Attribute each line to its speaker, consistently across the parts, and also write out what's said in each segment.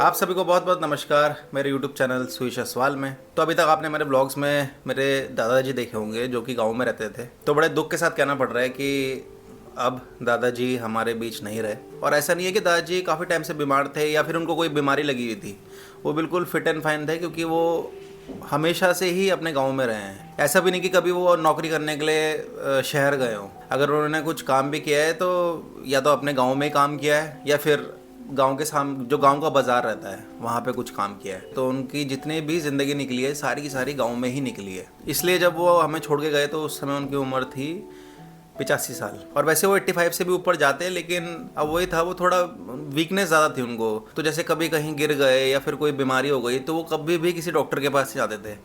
Speaker 1: आप सभी को बहुत बहुत नमस्कार मेरे YouTube चैनल सुईश असवाल में। तो अभी तक आपने मेरे ब्लॉग्स में मेरे दादाजी देखे होंगे जो कि गांव में रहते थे। तो बड़े दुख के साथ कहना पड़ रहा है कि अब दादाजी हमारे बीच नहीं रहे। और ऐसा नहीं है कि दादाजी काफ़ी टाइम से बीमार थे या फिर उनको कोई बीमारी लगी हुई थी। वो बिल्कुल फिट एंड फाइन थे क्योंकि वो हमेशा से ही अपने गांव में रहे हैं। ऐसा भी नहीं कि कभी वो नौकरी करने के लिए शहर गए हों। अगर उन्होंने कुछ काम भी किया है तो या तो अपने गांव में ही काम किया है या फिर गांव के सामने जो गांव का बाजार रहता है वहाँ पे कुछ काम किया है। तो उनकी जितनी भी ज़िंदगी निकली है सारी की सारी गांव में ही निकली है। इसलिए जब वो हमें छोड़ के गए तो उस समय उनकी उम्र थी 85 साल। और वैसे वो 85 से भी ऊपर जाते हैं, लेकिन अब वही था, वो थोड़ा वीकनेस ज़्यादा थी उनको। तो जैसे कभी कहीं गिर गए या फिर कोई बीमारी हो गई तो वो कभी भी किसी डॉक्टर के पास नहीं जाते थे।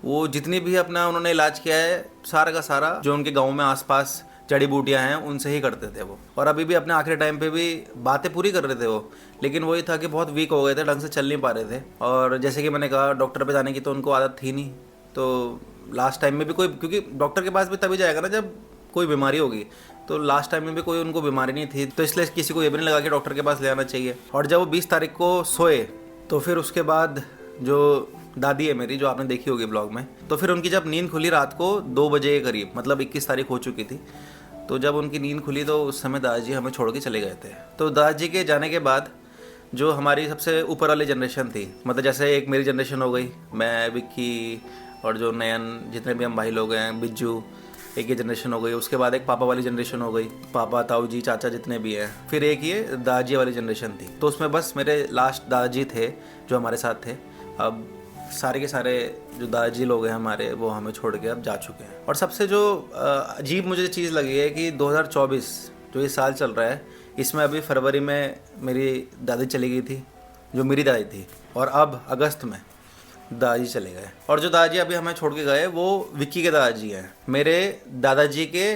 Speaker 1: वो जितनी भी अपना उन्होंने इलाज किया है सारा का सारा जो उनके गाँव में आसपास जड़ी बूटियाँ हैं उनसे ही करते थे वो। और अभी भी अपने आखिरी टाइम पे भी बातें पूरी कर रहे थे वो, लेकिन वही था कि बहुत वीक हो गए थे, ढंग से चल नहीं पा रहे थे। और जैसे कि मैंने कहा डॉक्टर पे जाने की तो उनको आदत थी नहीं। तो लास्ट टाइम में भी कोई, क्योंकि डॉक्टर के पास भी तभी जाएगा ना जब कोई बीमारी होगी। तो लास्ट टाइम में भी कोई उनको बीमारी नहीं थी, तो इसलिए किसी को ये भी नहीं लगा कि डॉक्टर के पास ले आना चाहिए। और जब वो 20 तारीख को सोए तो फिर उसके बाद जो दादी है मेरी, जो आपने देखी होगी ब्लॉग में, तो फिर उनकी जब नींद खुली रात को 2 बजे के करीब, मतलब 21 तारीख हो चुकी थी। तो जब उनकी नींद खुली तो उस समय दादाजी हमें छोड़ के चले गए थे। तो दादाजी के जाने के बाद जो हमारी सबसे ऊपर वाली जनरेशन थी, मतलब जैसे एक मेरी जनरेशन हो गई, मैं, विक्की और जो नयन, जितने भी हम भाई लोग हैं, बिज्जू, एक ये जनरेशन हो गई। उसके बाद एक पापा वाली जनरेशन हो गई, पापा, ताऊ जी, चाचा जितने भी हैं। फिर एक ये दादाजी वाली जनरेशन थी। तो उसमें बस मेरे लास्ट दादाजी थे जो हमारे साथ थे। अब सारे के सारे जो दादाजी लोग हैं हमारे, वो हमें छोड़ के अब जा चुके हैं। और सबसे जो अजीब मुझे चीज़ लगी है कि 2024 जो ये साल चल रहा है, इसमें अभी फरवरी में मेरी दादी चली गई थी जो मेरी दादी थी, और अब अगस्त में दादाजी चले गए। और जो दादाजी अभी हमें छोड़ के गए वो विक्की के दादाजी हैं, मेरे दादाजी के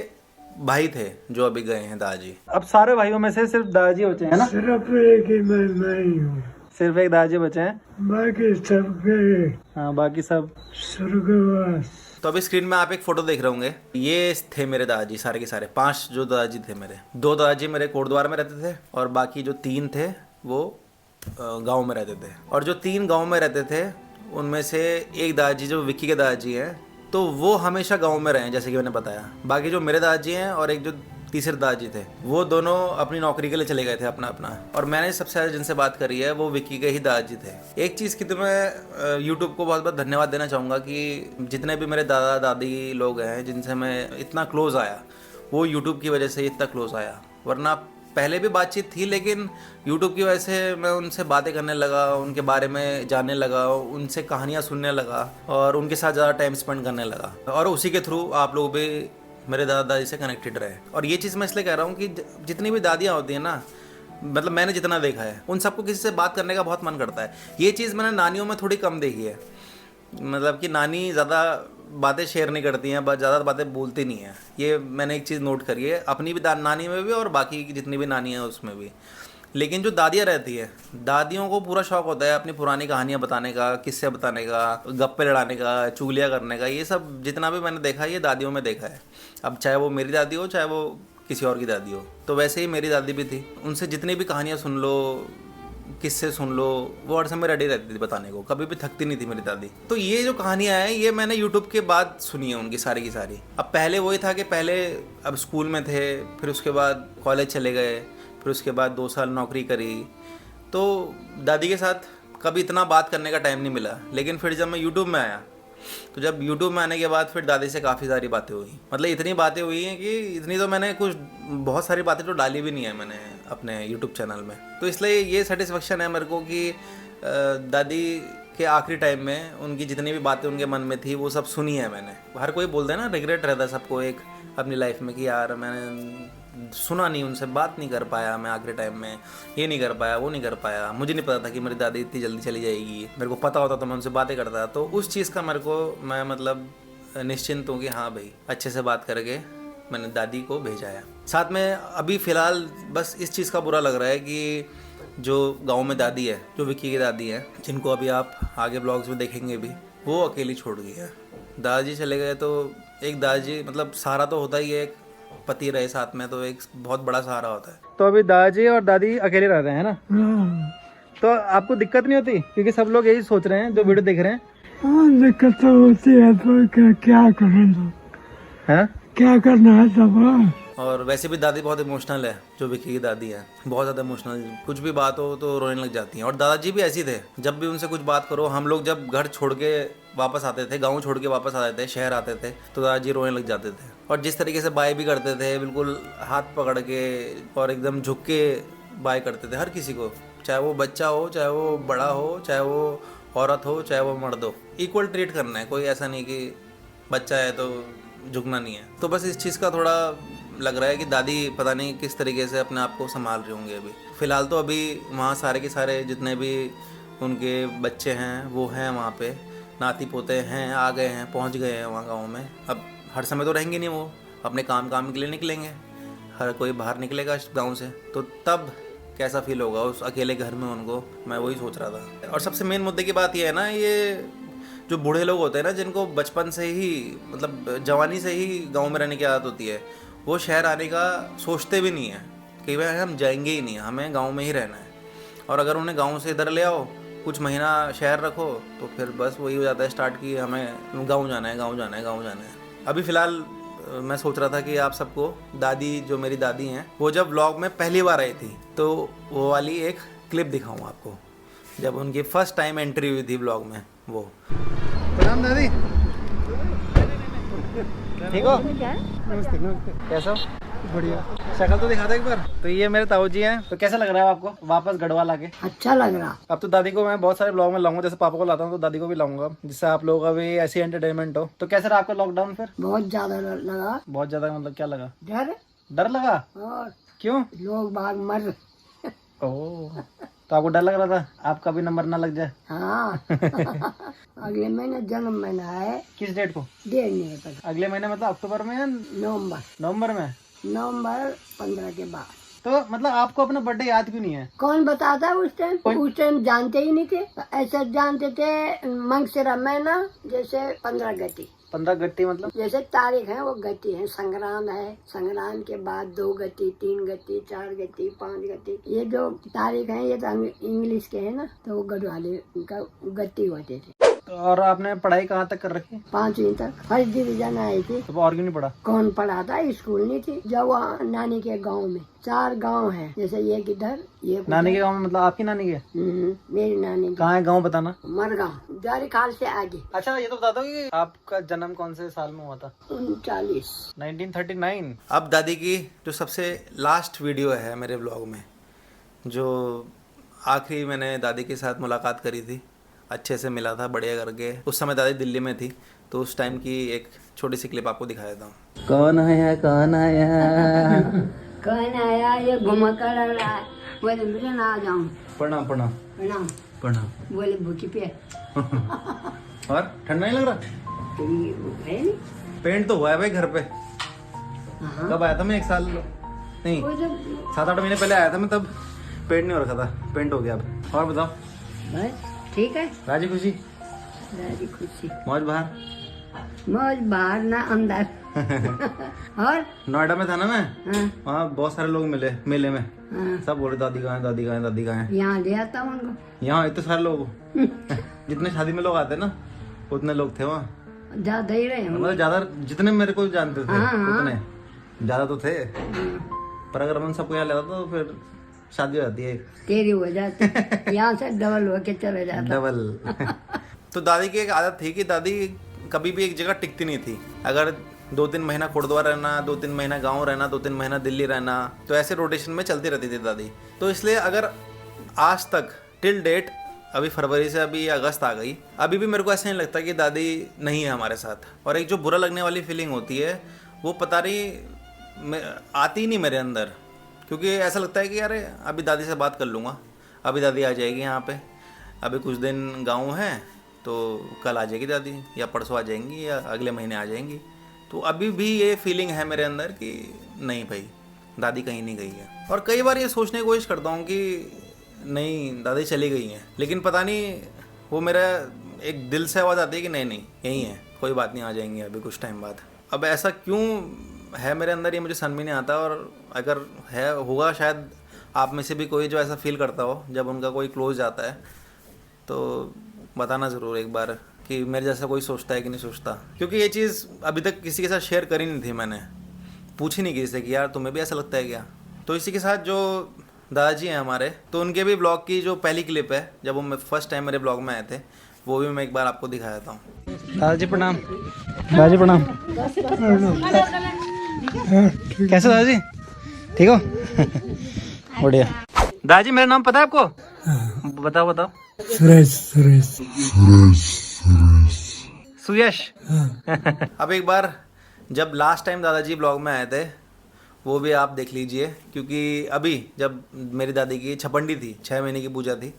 Speaker 1: भाई थे जो अभी गए हैं दादाजी। अब सारे भाइयों में से सिर्फ दादाजी बचे हैं ना?
Speaker 2: सिर्फ एक ही मैं ही हूँ,
Speaker 1: सिर्फ एक दादाजी बचे हैं,
Speaker 2: बाकी सब गए
Speaker 1: हाँ बाकी सब
Speaker 2: स्वर्गवास।
Speaker 1: तो अभी स्क्रीन में आप एक फोटो देख रहे होंगे, ये थे मेरे दादाजी सारे के सारे। 5 जो दादाजी थे मेरे, 2 दादाजी मेरे कोटद्वार में रहते थे और बाकी जो 3 थे वो गांव में रहते थे। और जो 3 गांव में रहते थे उनमें से एक दादाजी जो विक्की के दादाजी हैं, तो वो हमेशा गांव में रहे हैं जैसे कि मैंने बताया। बाकी जो मेरे दादाजी हैं और एक जो तीसरे दादाजी थे, वो दोनों अपनी नौकरी के लिए चले गए थे अपना अपना। और मैंने सबसे ज़्यादा जिनसे बात करी है वो विक्की के ही दादाजी थे। एक चीज़ की तो मैं यूट्यूब को बहुत बहुत धन्यवाद देना चाहूँगा कि जितने भी मेरे दादा दादी लोग हैं जिनसे मैं इतना क्लोज़ आया, वो यूट्यूब की वजह से इतना क्लोज़ आया। वरना पहले भी बातचीत थी, लेकिन यूट्यूब की वजह से मैं उनसे बातें करने लगा, उनके बारे में जानने लगा, उनसे कहानियाँ सुनने लगा और उनके साथ ज़्यादा टाइम स्पेंड करने लगा। और उसी के थ्रू आप लोग भी मेरे दादा दादी से कनेक्टेड रहे। और ये चीज़ मैं इसलिए कह रहा हूँ कि जितनी भी दादियाँ होती हैं ना, मतलब मैंने जितना देखा है, उन सबको किसी से बात करने का बहुत मन करता है। ये चीज़ मैंने नानियों में थोड़ी कम देखी है, मतलब कि नानी ज़्यादा बातें शेयर नहीं करती हैं, बस ज़्यादा बातें बोलती नहीं हैं। ये मैंने एक चीज़ नोट करी है अपनी भी नानी में भी और बाकी की जितनी भी नानी हैं उसमें भी। लेकिन जो दादियाँ रहती है, दादियों को पूरा शौक़ होता है अपनी पुरानी कहानियाँ बताने का, किस्से बताने का, गप्पे लड़ाने का, चुगलियाँ करने का। ये सब जितना भी मैंने देखा है ये दादियों में देखा है। अब चाहे वो मेरी दादी हो चाहे वो किसी और की दादी हो। तो वैसे ही मेरी दादी भी थी, उनसे जितनी भी कहानियाँ सुन लो, किससे सुन लो, वो हर समय रेडी रहती थी बताने को, कभी भी थकती नहीं थी मेरी दादी। तो ये जो कहानियाँ हैं ये मैंने यूट्यूब के बाद सुनी है उनकी सारी की सारी। अब पहले वही था कि पहले अब स्कूल में थे, फिर उसके बाद कॉलेज चले गए, फिर उसके बाद 2 साल नौकरी करी, तो दादी के साथ कभी इतना बात करने का टाइम नहीं मिला। लेकिन फिर जब मैं यूट्यूब में आया, तो जब यूट्यूब में आने के बाद फिर दादी से काफ़ी सारी बातें हुई। मतलब इतनी बातें हुई हैं कि इतनी तो मैंने कुछ बहुत सारी बातें तो डाली भी नहीं है मैंने अपने यूट्यूब चैनल में। तो इसलिए ये सेटिस्फेक्शन है मेरे को कि दादी के आखिरी टाइम में उनकी जितनी भी बातें उनके मन में थी वो सब सुनी है मैंने। हर कोई बोलता है ना, रिग्रेट रहता है सबको एक अपनी लाइफ में कि यार मैंने सुना नहीं, उनसे बात नहीं कर पाया मैं आखिरी टाइम में, ये नहीं कर पाया, वो नहीं कर पाया। मुझे नहीं पता था कि मेरी दादी इतनी जल्दी चली जाएगी, मेरे को पता होता तो मैं उनसे बातें करता। तो उस चीज़ का मेरे को, मैं मतलब निश्चिंत हूँ कि हाँ भाई अच्छे से बात करके मैंने दादी को भेजाया। साथ में अभी फ़िलहाल बस इस चीज़ का बुरा लग रहा है कि जो गांव में दादी है, जो विक्की की दादी है, जिनको अभी आप आगे ब्लॉग्स में देखेंगे भी, वो अकेली छोड़ गई है। दादाजी चले गए तो एक दादाजी, मतलब सहारा तो होता ही है, एक पति रहे साथ में तो एक बहुत बड़ा सहारा होता है। तो अभी दादाजी और दादी अकेले रह रहे हैं ना? तो आपको दिक्कत नहीं होती, क्योंकि सब लोग यही सोच रहे हैं जो वीडियो देख रहे हैं।
Speaker 2: हाँ, दिक्कत तो होती है, तो क्या करें तो,
Speaker 1: हैं?
Speaker 2: क्या करना है तब।
Speaker 1: और वैसे भी दादी बहुत इमोशनल है, जो विक्की की दादी है बहुत ज़्यादा इमोशनल, कुछ भी बात हो तो रोने लग जाती हैं। और दादाजी भी ऐसे थे, जब भी उनसे कुछ बात करो, हम लोग जब घर छोड़ के वापस आते थे, गांव छोड़ के वापस आते थे, शहर आते थे, तो दादाजी रोने लग जाते थे। और जिस तरीके से बाय भी करते थे, बिल्कुल हाथ पकड़ के और एकदम झुक के बाय करते थे हर किसी को, चाहे वो बच्चा हो, चाहे वो बड़ा हो, चाहे वो औरत हो, चाहे वो मर्द हो, इक्वल ट्रीट करना है। कोई ऐसा नहीं कि बच्चा है तो झुकना नहीं है। तो बस इस चीज़ का थोड़ा लग रहा है कि दादी पता नहीं किस तरीके से अपने आप को संभाल रही होंगी अभी। फ़िलहाल तो अभी वहाँ सारे के सारे जितने भी उनके बच्चे हैं वो हैं वहाँ पे, नाती पोते हैं, आ गए हैं, पहुँच गए हैं वहाँ गाँव में। अब हर समय तो रहेंगे नहीं, वो अपने काम के लिए निकलेंगे, हर कोई बाहर निकलेगा गाँव से, तो तब कैसा फील होगा उस अकेले घर में उनको, मैं वही सोच रहा था। और सबसे मेन मुद्दे की बात ये है ना, ये जो बूढ़े लोग होते हैं ना, जिनको बचपन से ही मतलब जवानी से ही गांव में रहने की आदत होती है, वो शहर आने का सोचते भी नहीं है कि भाई हम जाएंगे ही नहीं, हमें गांव में ही रहना है। और अगर उन्हें गांव से इधर ले आओ, कुछ महीना शहर रखो, तो फिर बस वही हो जाता है स्टार्ट कि हमें गाँव जाना है, गाँव जाना है, गाँव जाना है। अभी फ़िलहाल मैं सोच रहा था कि आप सबको दादी, जो मेरी दादी हैं, वो जब व्लॉग में पहली बार आई थी, तो वो वाली एक क्लिप दिखाऊँ आपको, जब उनकी फर्स्ट टाइम एंट्री हुई थी व्लॉग में। वो प्रणाम दादी, ठीक हो?
Speaker 2: नमस्ते नमस्ते।
Speaker 1: कैसा हो?
Speaker 2: बढ़िया।
Speaker 1: शक्ल तो दिखा दो एक बार। तो ये मेरे ताऊ जी हैं। तो कैसा लग रहा है आपको वापस गढ़वा लाके?
Speaker 2: अच्छा लग रहा।
Speaker 1: अब तो दादी को मैं बहुत सारे ब्लॉग में लाऊंगा, जैसे पापा को लाता हूँ तो दादी को भी लाऊंगा, जिससे आप लोगों का भी ऐसी एंटरटेनमेंट हो। तो कैसा रहा आपका लॉकडाउन फिर?
Speaker 2: बहुत ज्यादा लगा।
Speaker 1: बहुत ज्यादा मतलब क्या लगा?
Speaker 2: डर
Speaker 1: लगा?
Speaker 2: और
Speaker 1: क्यों?
Speaker 2: लोग बाग मर।
Speaker 1: ओह, तो आपको डर लग रहा था आपका भी नंबर ना लग जाए?
Speaker 2: हाँ। अगले महीने जन्म महीना है।
Speaker 1: किस डेट को?
Speaker 2: डेट नहीं है पता।
Speaker 1: अगले महीने मतलब अक्टूबर में या
Speaker 2: नवंबर
Speaker 1: में?
Speaker 2: नवंबर 15 के बाद।
Speaker 1: तो मतलब आपको अपना बर्थडे याद क्यों नहीं है?
Speaker 2: कौन बताता उस टाइम जानते ही नहीं थे। ऐसा जानते थे मंगसिरा महीना, जैसे 15 गति।
Speaker 1: 15 गट्टी मतलब?
Speaker 2: जैसे तारीख है वो गति है। संग्राम है, संग्राम के बाद 2 गति, 3 गति, 4 गति, 5 गति। ये जो तारीख है ये तो इंग्लिश के है ना, तो वो गढ़वाली का गति होते थे।
Speaker 1: तो और आपने पढ़ाई कहाँ तक कर रखी?
Speaker 2: 5वीं तक, फर्स्ट डिवीजन आई थी।
Speaker 1: तो और क्यों नहीं पढ़ा?
Speaker 2: कौन पढ़ाता, स्कूल नहीं थी। जब वहाँ नानी के गांव में 4 गांव है, जैसे ये किधर, ये
Speaker 1: नानी के गांव में मतलब आपकी नानी के?
Speaker 2: मेरी नानी
Speaker 1: कहाँ है गांव बताना?
Speaker 2: मरगांव, जारी खाल से आगे।
Speaker 1: अच्छा ये तो बता दो कि आपका जन्म कौन से साल में हुआ था?
Speaker 2: 1939।
Speaker 1: अब दादी की जो सबसे लास्ट वीडियो है मेरे ब्लॉग में, जो आखिरी मैंने दादी के साथ मुलाकात करी थी, अच्छे से मिला था बढ़िया करके, उस समय दादी दिल्ली में थी, तो उस टाइम की एक छोटी सी क्लिप आपको दिखा देता हूँ। कौन आया कौन आया?
Speaker 2: कौन आया ये घुमा कर रहा है, बोले मेरे ना आ जाऊँ।
Speaker 1: प्रणाम प्रणाम
Speaker 2: प्रणाम।
Speaker 1: प्रणाम।
Speaker 2: बोले भूखी पे
Speaker 1: और ठंडा नहीं लग रहा?
Speaker 2: है नहीं।
Speaker 1: पेंट तो हुआ है भाई घर पे।
Speaker 2: हाँ।
Speaker 1: कब आया था मैं? 1 साल नहीं,
Speaker 2: वो जब
Speaker 1: 7-8 महीने पहले आया था मैं, तब पेंट नहीं हो रखा था, पेंट हो गया अब। और बताओ?
Speaker 2: बस ठीक है।
Speaker 1: राजी खुशी?
Speaker 2: राजी खुशी।
Speaker 1: मौज बाहर?
Speaker 2: मौज बाहर ना अंदर। और
Speaker 1: नोएडा में था ना मैं,
Speaker 2: हाँ,
Speaker 1: वहाँ बहुत सारे लोग मिले मेले में,
Speaker 2: हाँ।
Speaker 1: सब बोले दादी कहाँ है, दादी कहाँ है, दादी कहाँ है।
Speaker 2: यहाँ ले आता हूँ उनको।
Speaker 1: यहाँ इतने सारे लोग जितने शादी में लोग आते हैं ना, उतने लोग थे वहाँ।
Speaker 2: ज्यादा ही रहे होंगे।
Speaker 1: मतलब ज्यादा, जितने मेरे को जानते थे
Speaker 2: हाँ, हाँ।
Speaker 1: उतने ज्यादा तो थे, पर अगर मैं सबको यहाँ लेता तो फिर शादी हो जाती है,
Speaker 2: तेरी हो जाती। यहाँ से डबल होके चले जाता।
Speaker 1: डबल। तो दादी की एक आदत थी कि दादी कभी भी एक जगह टिकती नहीं थी। अगर 2-3 महीना खुर्दवा रहना, 2-3 महीना गांव रहना, 2-3 महीना दिल्ली रहना, तो ऐसे रोटेशन में चलती रहती थी दादी। तो इसलिए अगर आज तक टिल डेट, अभी फरवरी से अभी अगस्त आ गई, अभी भी मेरे को ऐसा नहीं लगता कि दादी नहीं है हमारे साथ। और एक जो बुरा लगने वाली फीलिंग होती है, वो पता नहीं आती ही नहीं मेरे अंदर, क्योंकि ऐसा लगता है कि यार अभी दादी से बात कर लूँगा, अभी दादी आ जाएगी यहाँ पे, अभी कुछ दिन गाँव है तो कल आ जाएगी दादी, या परसों आ जाएंगी, या अगले महीने आ जाएंगी। तो अभी भी ये फीलिंग है मेरे अंदर कि नहीं भाई, दादी कहीं नहीं गई है। और कई बार ये सोचने की कोशिश करता हूँ कि नहीं दादी चली गई हैं, लेकिन पता नहीं वो मेरा एक दिल से आवाज़ आती है कि नहीं नहीं यहीं है, कोई बात नहीं, आ जाएंगे अभी कुछ टाइम बाद। अब ऐसा क्यों है मेरे अंदर, ये मुझे समझ में नहीं आता। और अगर है होगा शायद आप में से भी कोई जो ऐसा फील करता हो जब उनका कोई क्लोज जाता है, तो बताना ज़रूर एक बार कि मेरे जैसा कोई सोचता है कि नहीं सोचता। क्योंकि ये चीज़ अभी तक किसी के साथ शेयर करी नहीं थी, मैंने पूछी नहीं किसी से कि यार तुम्हें भी ऐसा लगता है क्या। तो इसी के साथ जो दादाजी हैं हमारे, तो उनके भी ब्लॉग की जो पहली क्लिप है जब वो फर्स्ट टाइम मेरे ब्लॉग में आए थे, वो भी मैं एक बार आपको दिखा देता हूँ। दादाजी प्रणाम। दादाजी प्रणाम। कैसे दादाजी, ठीक हो? बढ़िया। दादाजी मेरा नाम पता है आपको? बताओ बताओ। सुयश। अब एक बार जब लास्ट टाइम दादाजी ब्लॉग में आए थे वो भी आप देख लीजिए, क्योंकि अभी जब मेरी दादी की छपंडी थी, 6 महीने की पूजा थी,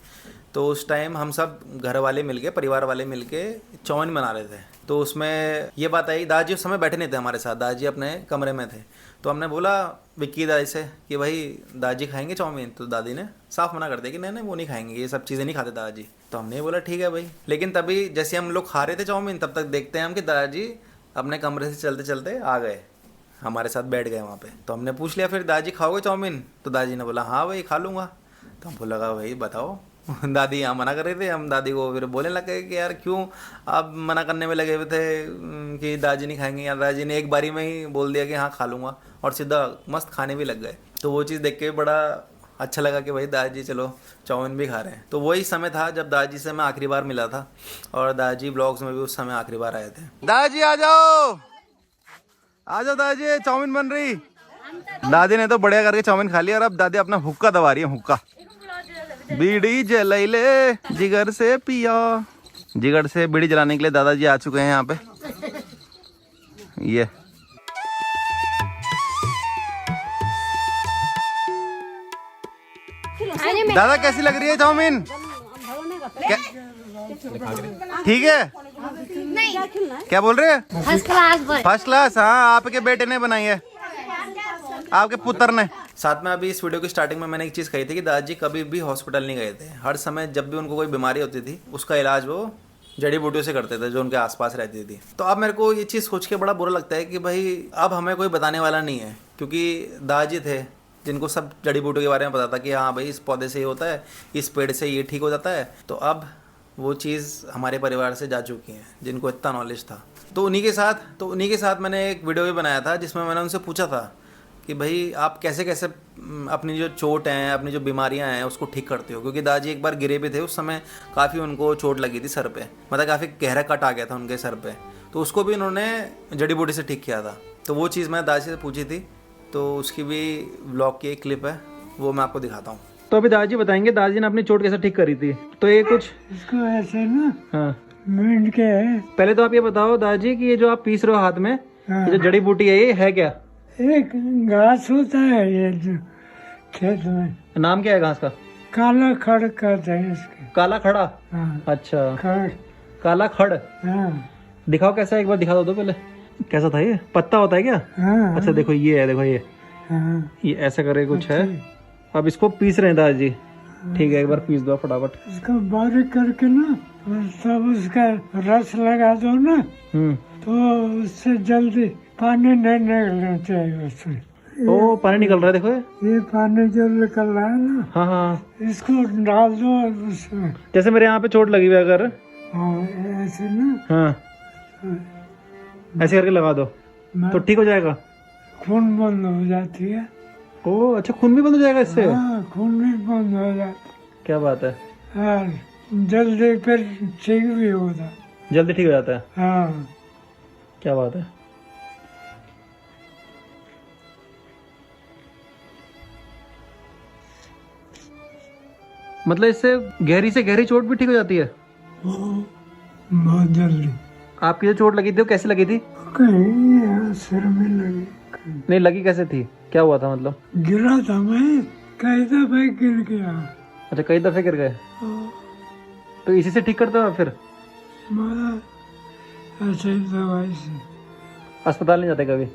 Speaker 1: तो उस टाइम हम सब घर वाले मिलके, परिवार वाले मिलके चौमिन बना रहे थे। तो उसमें ये बात आई, दादाजी उस समय बैठे नहीं थे हमारे साथ, दादाजी अपने कमरे में थे। तो हमने बोला विक्की दादी से कि भाई दादाजी खाएंगे चाउमीन, तो दादी ने साफ मना कर दिया कि नहीं नहीं वो नहीं खाएंगे, ये सब चीज़ें नहीं खाते दादाजी। तो हमने बोला ठीक है भाई। लेकिन तभी जैसे हम लोग खा रहे थे चाउमीन, तब तक देखते हैं हम कि दादाजी अपने कमरे से चलते चलते आ गए, हमारे साथ बैठ गए वहाँ पे। तो हमने पूछ लिया फिर दादाजी खाओगे चाउमीन? तो दादाजी ने बोला हाँ भाई खा लूँगा। तो हमको लगा भाई बताओ दादी यहाँ मना कर रहे थे, हम दादी को फिर बोलने लग गए कि यार क्यों आप मना करने में लगे हुए थे कि दादाजी नहीं खाएंगे। यार दादाजी ने एक बारी में ही बोल दिया कि हाँ खा लूँगा, और सीधा मस्त खाने भी लग गए। तो वो चीज़ देख के बड़ा अच्छा लगा कि भाई दादाजी चलो चाउमीन भी खा रहे हैं। तो वही समय था जब दादाजी से मैं आखिरी बार मिला था, और दादाजी ब्लॉग्स में भी उस समय आखिरी बार आए थे। दादाजी आ जाओ, आ जाओ दादाजी, चाउमीन बन रही। दादी ने तो बढ़िया करके चाउमीन खा लिया, और अब दादी अपना हुक्का दबा रही है, हुक्का। बीड़ी जलाइले जिगर से पिया। जिगर से बीड़ी जलाने के लिए दादाजी आ चुके हैं यहाँ पे। ये दादा कैसी लग रही है चाउमीन? ठीक है? क्या बोल रहे हैं?
Speaker 3: First class.
Speaker 1: First class. हाँ आपके बेटे ने बनाई है, आपके पुत्र ने। साथ में अभी इस वीडियो की स्टार्टिंग में मैंने एक चीज़ कही थी कि दादाजी कभी भी हॉस्पिटल नहीं गए थे। हर समय जब भी उनको कोई बीमारी होती थी उसका इलाज वो जड़ी बूटियों से करते थे जो उनके आसपास रहती थी। तो अब मेरे को ये चीज़ सोच के बड़ा बुरा लगता है कि भाई अब हमें कोई बताने वाला नहीं है, क्योंकि दादाजी थे जिनको सब जड़ी बूटियों के बारे में पता था कि हाँ भाई इस पौधे से ये होता है, इस पेड़ से ये ठीक हो जाता है। तो अब वो चीज़ हमारे परिवार से जा चुकी है जिनको इतना नॉलेज था। तो उन्हीं के साथ मैंने एक वीडियो भी बनाया था जिसमें मैंने उनसे पूछा था कि भाई आप कैसे कैसे अपनी जो चोट हैं, अपनी जो बीमारियां हैं उसको ठीक करते हो। क्योंकि दादाजी एक बार गिरे भी थे, उस समय काफ़ी उनको चोट लगी थी सर पे, मतलब काफ़ी गहरा कट आ गया था उनके सर पे। तो उसको भी उन्होंने जड़ी बूटी से ठीक किया था। तो वो चीज़ मैं दादाजी से पूछी थी, तो उसकी भी व्लॉग की एक क्लिप है, वो मैं आपको दिखाता हूँ। तो अभी दादाजी बताएंगे दादाजी ने अपनी चोट कैसे ठीक करी थी। तो ये कुछ
Speaker 4: इसको ऐसे ना
Speaker 1: हाँ
Speaker 4: मींड के है।
Speaker 1: पहले तो आप ये बताओ दादाजी कि ये जो आप पीस रहे हो हाथ में,
Speaker 4: हाँ।
Speaker 1: ये जो जड़ी बूटी है ये है क्या?
Speaker 4: एक घास होता है ये जो खेत में,
Speaker 1: नाम क्या है घास का?
Speaker 4: काला खड़ कहते हैं इसके।
Speaker 1: काला खड़ा।
Speaker 4: हाँ,
Speaker 1: अच्छा
Speaker 4: खड़।
Speaker 1: काला खड़।
Speaker 4: हाँ,
Speaker 1: दिखाओ कैसा है, एक बार दिखा दो तो पहले। कैसा था ये? पत्ता होता है क्या?
Speaker 4: हाँ,
Speaker 1: अच्छा देखो ये है, देखो ये
Speaker 4: हाँ,
Speaker 1: ये ऐसा करे कुछ है। अब इसको पीस रहे हैं दादाजी। ठीक है एक बार पीस दो फटाफट।
Speaker 4: इसको बारीक करके ना सब उसका रस लगा दो ना, तो उससे जल्दी पानी नहीं निकलना चाहिए उसमें।
Speaker 1: ओ पानी निकल रहा है, देखो
Speaker 4: ये पानी जो निकल रहा है ना,
Speaker 1: हाँ हाँ,
Speaker 4: इसको डाल दो उसमें।
Speaker 1: जैसे मेरे यहाँ पे चोट लगी हुई है अगर,
Speaker 4: हाँ, ऐसे ना,
Speaker 1: हाँ ऐसे करके लगा दो तो ठीक हो जाएगा।
Speaker 4: खून बंद हो जाती है।
Speaker 1: ओ अच्छा, खून भी बंद हो जाएगा इससे?
Speaker 4: हाँ, खून भी बंद हो जाता।
Speaker 1: क्या बात है।
Speaker 4: हाँ, जल्दी फिर ठीक भी होता।
Speaker 1: जल्दी ठीक हो जाता है।
Speaker 4: हाँ,
Speaker 1: क्या बात है। मतलब इससे गहरी से गहरी चोट भी ठीक हो जाती है?
Speaker 4: बहुत जल्दी।
Speaker 1: आपकी जो चोट लगी थी वो कैसे लगी थी?
Speaker 4: कहीं यहाँ सिर में लगी।
Speaker 1: नहीं लगी कैसे थी, क्या हुआ था मतलब?
Speaker 4: गिरा था मैं, कई दफे गिर गया।
Speaker 1: अच्छा कई दफे गिर गए, तो इसी से ठीक करते हो फिर?
Speaker 4: मैं ऐसे ही दवाई से।
Speaker 1: अस्पताल नहीं जाते कभी?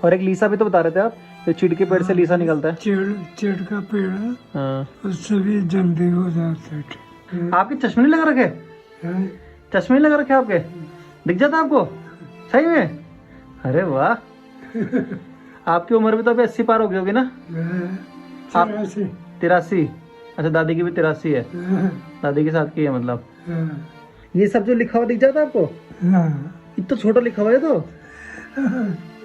Speaker 1: और एक लीसा भी तो बता रहे थे आप, जो चिड़ के पेड़ से लीसा निकलता है।
Speaker 4: चिड़ का पेड़ है,
Speaker 1: हाँ।
Speaker 4: उससे भी जल्दी हो जाता है ठीक।
Speaker 1: आपके चश्मे नहीं लगा रखे?
Speaker 4: हाँ,
Speaker 1: चश्मे नहीं लगा रखे आपके? दिख जाता आपको सही में? अरे वाह। आपकी उम्र भी तो अभी 80 पार हो गई होगी ना?
Speaker 4: हाँ, 83।
Speaker 1: 83। अच्छा, दादी की भी 83 है। दादी के साथ की है मतलब।
Speaker 4: हाँ,
Speaker 1: ये सब जो लिखा हुआ दिख जाता है आपको?
Speaker 4: हाँ।
Speaker 1: इतना छोटा लिखा हुआ है तो।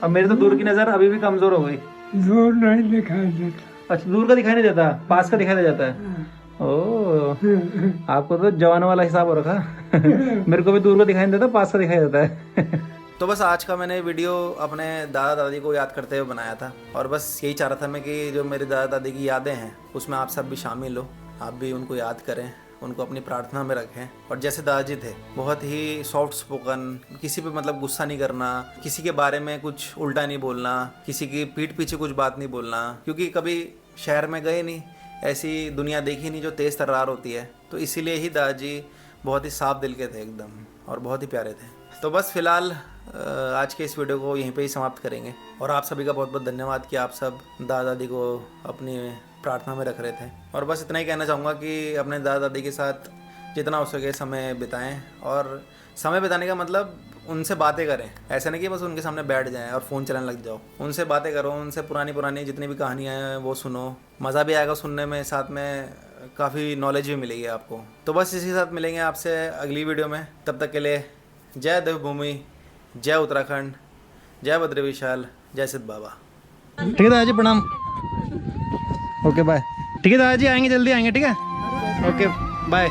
Speaker 1: अब मेरी तो दूर की नजर अभी भी कमजोर हो गई।
Speaker 4: दूर नहीं दिखाई देता।
Speaker 1: अच्छा, दूर का दिखाई नहीं देता, पास का दिखाई दे जाता है। ओ, आपको तो जवान वाला हिसाब हो रखा। मेरे को भी दूर का दिखाई नहीं देता, पास का दिखाई देता है। तो बस आज का मैंने वीडियो अपने दादा दादी को याद करते हुए बनाया था, और बस यही चाह रहा था मैं कि जो मेरे दादा दादी की यादें हैं उसमें आप सब भी शामिल हो, आप भी उनको याद करें, उनको अपनी प्रार्थना में रखें। और जैसे दादाजी थे, बहुत ही सॉफ्ट स्पोकन, किसी पे मतलब गुस्सा नहीं करना, किसी के बारे में कुछ उल्टा नहीं बोलना, किसी की पीठ पीछे कुछ बात नहीं बोलना, क्योंकि कभी शहर में गए नहीं, ऐसी दुनिया देखी नहीं जो तेज़ तर्रार होती है, तो इसीलिए ही दादाजी बहुत ही साफ दिल के थे एकदम, और बहुत ही प्यारे थे। तो बस फिलहाल आज के इस वीडियो को यहीं पे ही समाप्त करेंगे, और आप सभी का बहुत बहुत धन्यवाद कि आप सब दादा दादी को अपनी प्रार्थना में रख रहे थे। और बस इतना ही कहना चाहूँगा कि अपने दादा दादी के साथ जितना हो सके समय बिताएं, और समय बिताने का मतलब उनसे बातें करें, ऐसा नहीं कि बस उनके सामने बैठ जाएं और फ़ोन चलाने लग जाओ। उनसे बातें करो, उनसे पुरानी जितनी भी कहानियाँ हैं वो सुनो, मज़ा भी आएगा सुनने में, साथ में काफ़ी नॉलेज भी मिलेगी आपको। तो बस इसी के साथ मिलेंगे आपसे अगली वीडियो में, तब तक के लिए जय देवभूमि, जय उत्तराखंड, जय बद्री विशाल, जय सिद्ध बाबा। ठीक है दादाजी, प्रणाम। Okay bye. ठीक है दादाजी, आएंगे, जल्दी आएंगे, ठीक है। Okay bye.